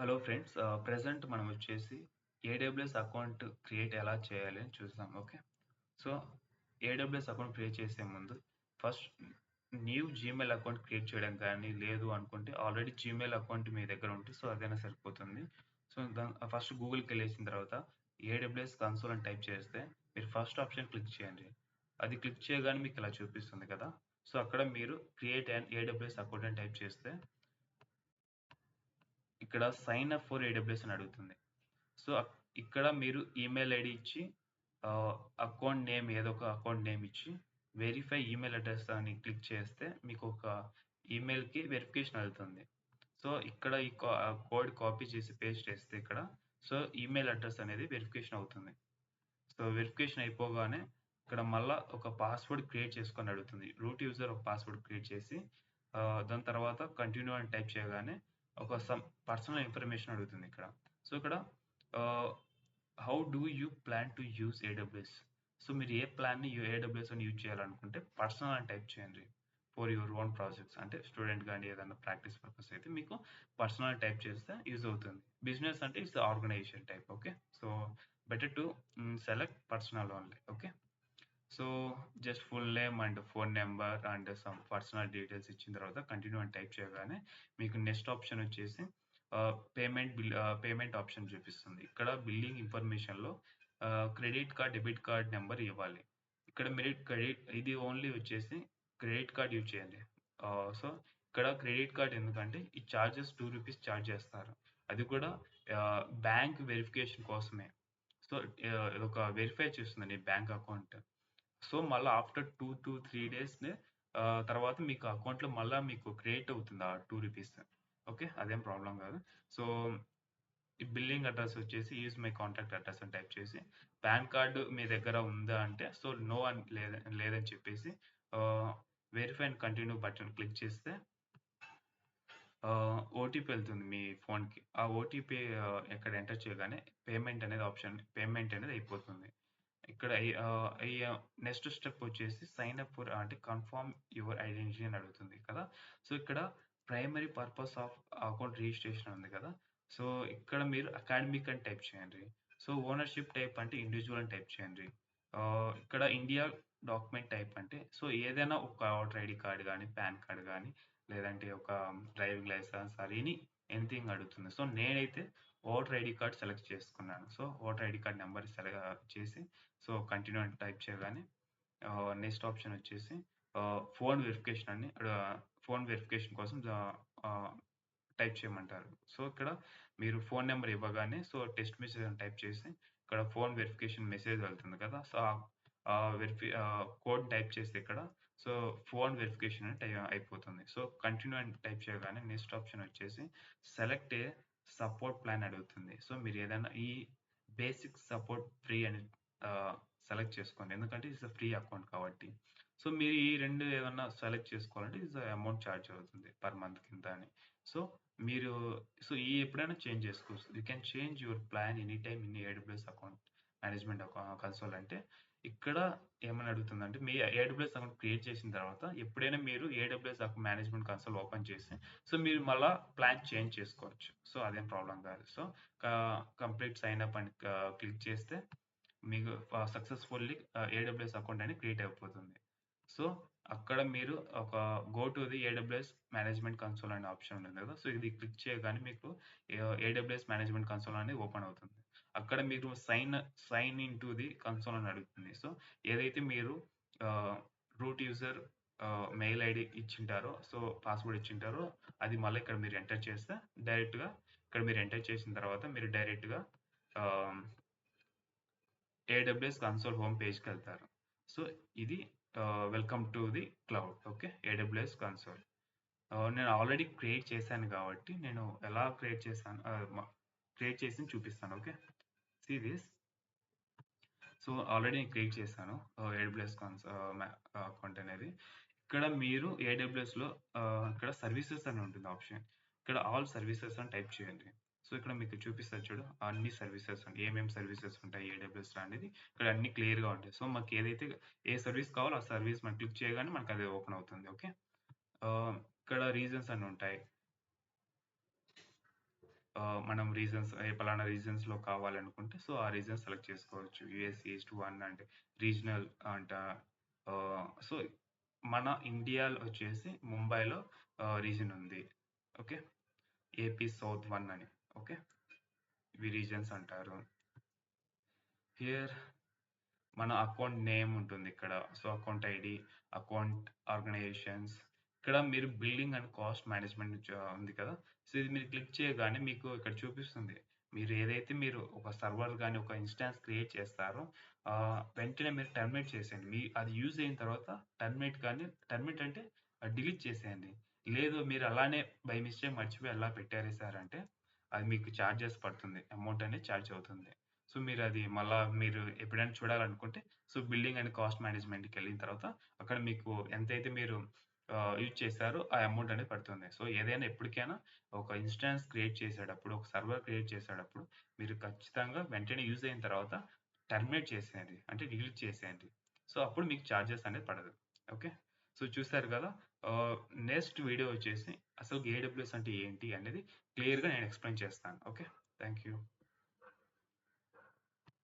Hello friends. Present మనం వచ్చేసి AWS account create ఎలా చేయాలి అని చూద్దాం. Okay. So AWS account create చేసే ముందు first new Gmail account create చేయడం కానీ లేదు అనుకుంటే ఆల్రెడీ జీమెయిల్ అకౌంట్ మీ దగ్గర ఉంటే సో అదైనా సరిపోతుంది. సో ఫస్ట్ గూగుల్కి వెళ్ళేసిన తర్వాత ఏడబ్ల్యూఎస్ కన్సోల్ అని టైప్ చేస్తే మీరు ఫస్ట్ ఆప్షన్ క్లిక్ చేయండి. అది క్లిక్ చేయగానే మీకు ఇలా చూపిస్తుంది కదా. సో అక్కడ మీరు క్రియేట్ అండ్ ఏడబ్ల్యూఎస్ అకౌంట్ అని టైప్ చేస్తే ఇక్కడ సైన్ అప్ ఫర్ ఏడబ్ల్యూఎస్ అని అడుగుతుంది. సో ఇక్కడ మీరు ఈమెయిల్ ఐడి ఇచ్చి అకౌంట్ నేమ్ ఏదో ఒక అకౌంట్ నేమ్ ఇచ్చి వెరిఫై ఈమెయిల్ అడ్రస్ అని క్లిక్ చేస్తే మీకు ఒక ఈమెయిల్కి వెరిఫికేషన్ వెళ్తుంది. సో ఇక్కడ ఈ కోడ్ కాపీ చేసి పేస్ట్ చేస్తే ఇక్కడ సో ఈమెయిల్ అడ్రస్ అనేది వెరిఫికేషన్ అవుతుంది. సో వెరిఫికేషన్ అయిపోగానే ఇక్కడ మళ్ళా ఒక పాస్వర్డ్ క్రియేట్ చేసుకొని అడుగుతుంది. రూట్ యూజర్ ఒక పాస్వర్డ్ క్రియేట్ చేసి దాని తర్వాత కంటిన్యూ అని టైప్ చేయగానే ఒక సమ్ పర్సనల్ ఇన్ఫర్మేషన్ అడుగుతుంది ఇక్కడ. సో ఇక్కడ how do you plan to use AWS. So మీరు ఏ ప్లాన్ని ఏడబ్ల్యూఎస్ అని యూజ్ చేయాలనుకుంటే పర్సనల్ అని టైప్ చేయండి. ఫర్ యువర్ ఓన్ ప్రాజెక్ట్స్ అంటే స్టూడెంట్ కానీ ఏదైనా ప్రాక్టీస్ పర్పస్ అయితే మీకు పర్సనల్ టైప్ చేస్తే యూజ్ అవుతుంది. బిజినెస్ అంటే it's organisation type. Okay. So better to select personal only. Okay. So just full name and phone number and some personal details ఇచ్చిన తర్వాత కంటిన్యూ అని టైప్ చేయగానే మీకు నెక్స్ట్ ఆప్షన్ వచ్చేసి పేమెంట్ ఆప్షన్ చూపిస్తుంది. ఇక్కడ బిల్లింగ్ ఇన్ఫర్మేషన్లో credit card debit card number ఇవ్వాలి. ఇక్కడ మీరు ఇది ఓన్లీ వచ్చేసి క్రెడిట్ కార్డ్ యూజ్ చేయండి. సో ఇక్కడ క్రెడిట్ కార్డ్ ఎందుకంటే ఈ చార్జెస్ ₹2 ఛార్జ్ చేస్తారు. అది కూడా బ్యాంక్ వెరిఫికేషన్ కోసమే. సో ఇదొక వెరిఫై చేస్తుందండి బ్యాంక్ అకౌంట్. సో మళ్ళీ ఆఫ్టర్ 2 to 3 days తర్వాత మీకు అకౌంట్లో మళ్ళీ మీకు క్రియేట్ అవుతుంది ఆ ₹2. ఓకే. అదేం ప్రాబ్లం కాదు. సో ఈ బిల్లింగ్ అడ్రస్ వచ్చేసి యూజ్ మై కాంటాక్ట్ అడ్రస్ అని టైప్ చేసి పాన్ కార్డు మీ దగ్గర ఉందా అంటే సో నో అని లేదని చెప్పేసి verify and continue button click చేస్తే ఓటీపీ వెళ్తుంది మీ ఫోన్కి. ఆ ఓటీపీ ఇక్కడ ఎంటర్ చేయగానే పేమెంట్ అనేది అయిపోతుంది. ఇక్కడ నెక్స్ట్ స్టెప్ వచ్చేసి సైన్ అప్ ఫర్ అంటే కన్ఫర్మ్ యువర్ ఐడెంటిటీ అని అడుగుతుంది కదా. సో ఇక్కడ primary purpose of account registration ఉంది కదా. సో ఇక్కడ మీరు అకాడమిక్ అని టైప్ చేయండి. సో ఓనర్షిప్ టైప్ అంటే ఇండివిజువల్ అని టైప్ చేయండి. ఇక్కడ ఇండియా డాక్యుమెంట్ టైప్ అంటే సో ఏదైనా ఒక ఓటర్ ఐడి కార్డ్ కానీ పాన్ కార్డ్ కానీ లేదంటే ఒక డ్రైవింగ్ లైసెన్స్ ఆర్ ఎనీథింగ్ అడుగుతుంది. సో నేనైతే ఓటర్ ఐడి కార్డ్ సెలెక్ట్ చేసుకున్నాను. So voter ID card number select చేసి సో కంటిన్యూ అని టైప్ చేయగానే నెక్స్ట్ ఆప్షన్ వచ్చేసి ఫోన్ వెరిఫికేషన్ అని ఫోన్ వెరిఫికేషన్ కోసం టైప్ చేయమంటారు. సో ఇక్కడ మీరు ఫోన్ నెంబర్ ఇవ్వగానే సో టెక్స్ట్ మెసేజ్ అని టైప్ చేసి ఇక్కడ ఫోన్ వెరిఫికేషన్ మెసేజ్ వెళ్తుంది కదా. సో కోడ్ టైప్ చేస్తే ఇక్కడ సో ఫోన్ వెరిఫికేషన్ అని అయిపోతుంది. సో కంటిన్యూ అని టైప్ చేయగానే నెక్స్ట్ ఆప్షన్ వచ్చేసి సెలెక్ట్ ఏ సపోర్ట్ ప్లాన్ అడుగుతుంది. సో మీరు ఏదైనా ఈ బేసిక్ సపోర్ట్ ఫ్రీ అని సెలెక్ట్ చేసుకోండి. ఎందుకంటే ఇట్స్ ఫ్రీ అకౌంట్ కాబట్టి. సో మీరు ఈ రెండు ఏదన్నా సెలెక్ట్ చేసుకోవాలంటే ఇట్స్ అమౌంట్ ఛార్జ్ అవుతుంది పర్ మంత్ కింద అని. సో మీరు సో ఈ ఎప్పుడైనా చేంజ్ చేసుకోవచ్చు. You can change your plan any time in AWS account management console అంటే ఇక్కడ ఏమని అడుగుతుందంటే మీ ఏడబ్ల్యూఎస్ అకౌంట్ క్రియేట్ చేసిన తర్వాత ఎప్పుడైనా మీరు AWS account management console open చేసి సో మీరు మళ్ళీ ప్లాన్ చేంజ్ చేసుకోవచ్చు. సో అదేం ప్రాబ్లం కాదు. సో కంప్లీట్ సైన్ అప్ అని క్లిక్ చేస్తే మీకు సక్సెస్ఫుల్లీ ఏడబ్ల్యూఎస్ అకౌంట్ అని క్రియేట్ అయిపోతుంది. సో అక్కడ మీరు ఒక go to the AWS management console అనే ఆప్షన్ ఉంటుంది కదా. సో ఇది క్లిక్ చేయగానే మీకు ఏడబ్ల్యూఎస్ మేనేజ్మెంట్ కన్సోల్ అనేది ఓపెన్ అవుతుంది. అక్కడ మీరు sign in to the console అని అడుగుతుంది. సో ఏదైతే మీరు రూట్ యూజర్ మెయిల్ ఐడి ఇచ్చింటారో సో పాస్వర్డ్ ఇచ్చింటారో అది మళ్ళీ ఇక్కడ మీరు ఎంటర్ చేస్తే డైరెక్ట్గా ఇక్కడ మీరు ఎంటర్ చేసిన తర్వాత మీరు డైరెక్ట్గా ఏడబ్ల్యూఎస్ కన్సోల్ హోమ్ పేజ్కి వెళ్తారు. సో ఇది welcome to the cloud. Okay. AWS console నేను ఆల్రెడీ క్రియేట్ చేశాను కాబట్టి నేను ఎలా క్రియేట్ చేసి చూపిస్తాను. Okay. See this. So already నేను క్రియేట్ చేశాను ఏడబ్ల్యూఎస్ అకౌంట్ అనేది. ఇక్కడ మీరు ఏడబ్ల్యూఎస్లో ఇక్కడ సర్వీసెస్ అని ఉంటుంది ఆప్షన్. ఇక్కడ ఆల్ సర్వీసెస్ అని టైప్ చేయండి. సో ఇక్కడ మీకు చూపిస్తారు చూడు అన్ని సర్వీసెస్ ఏమేమి సర్వీసెస్ ఉంటాయి ఏడబ్ల్యూఎస్లో అనేది ఇక్కడ అన్ని క్లియర్గా ఉంటాయి. సో మాకు ఏదైతే ఏ సర్వీస్ కావాలో ఆ సర్వీస్ మనం క్లిక్ చేయగానే మనకు అది ఓపెన్ అవుతుంది. ఓకే. ఇక్కడ రీజన్స్ అన్ని ఉంటాయి. మనం రీజన్స్ పలానా రీజన్స్‌లో కావాలనుకుంటే సో, ఆ రీజన్ సెలెక్ట్ చేసుకోవచ్చు. యూఎస్ ఈస్ట్ 1 అంటే రీజనల్ అంట సో, మన ఇండియాలో వచ్చేసి ముంబైలో రీజన్ ఉంది. ఓకే. ఏపీ సౌత్ 1 అని. ఓకే. ఇవి రీజన్స్ అంటారు. హియర్ మన అకౌంట్ నేమ్ ఉంటుంది ఇక్కడ. So, account ID, account organisations. ఇక్కడ మీరు బిల్డింగ్ అండ్ కాస్ట్ మేనేజ్మెంట్ ఉంది కదా! సో, ఇది మీరు క్లిక్ చేయగానే మీకు ఇక్కడ చూపిస్తుంది. మీరు ఏదైతే మీరు ఒక సర్వర్ గాని, ఒక ఇన్‌స్టాన్స్ క్రియేట్ చేస్తారో వెంటనే మీరు టర్మినేట్ చేసేయండి. అది యూజ్ అయిన తర్వాత టర్మినేట్ అంటే డిలీట్ చేసేయండి. లేదు మీరు అలానే బై మిస్టేక్ మర్చిపోయి అలా పెట్టేసారంటే అది మీకు చార్జెస్ పడుతుంది. అమౌంట్ అనేది చార్జ్ అవుతుంది. సో, మీరది మళ్ళా మీరు ఎప్పుడైనా చూడాలనుకుంటే సో, బిల్డింగ్ అండ్ కాస్ట్ మేనేజ్మెంట్‌కెళ్ళిన తర్వాత అక్కడ మీకు ఎంతైతే మీరు యూజ్ చేశారో ఆ అమౌంట్ అనేది పడుతుంది. సో, ఏదైనా ఎప్పటికైనా ఒక ఇన్‌స్టాన్స్ క్రియేట్ చేసేటప్పుడు, ఒక సర్వర్ క్రియేట్ చేసేటప్పుడు మీరు ఖచ్చితంగా వెంటనే యూజ్ అయిన తర్వాత టర్మినేట్ చేసేయండి. అంటే డిలీట్ చేసేయండి. సో, అప్పుడు మీకు చార్జెస్ అనేది పడదు. ఓకే. సో, చూసారు కదా! ఆహ్, నెక్స్ట్ వీడియో వచ్చేసి అసలు ఏడబ్ల్యూఎస్ అంటే ఏంటి అనేది క్లియర్‌గా నేను ఎక్స్‌ప్లెయిన్ చేస్తాను. ఓకే. Thank you.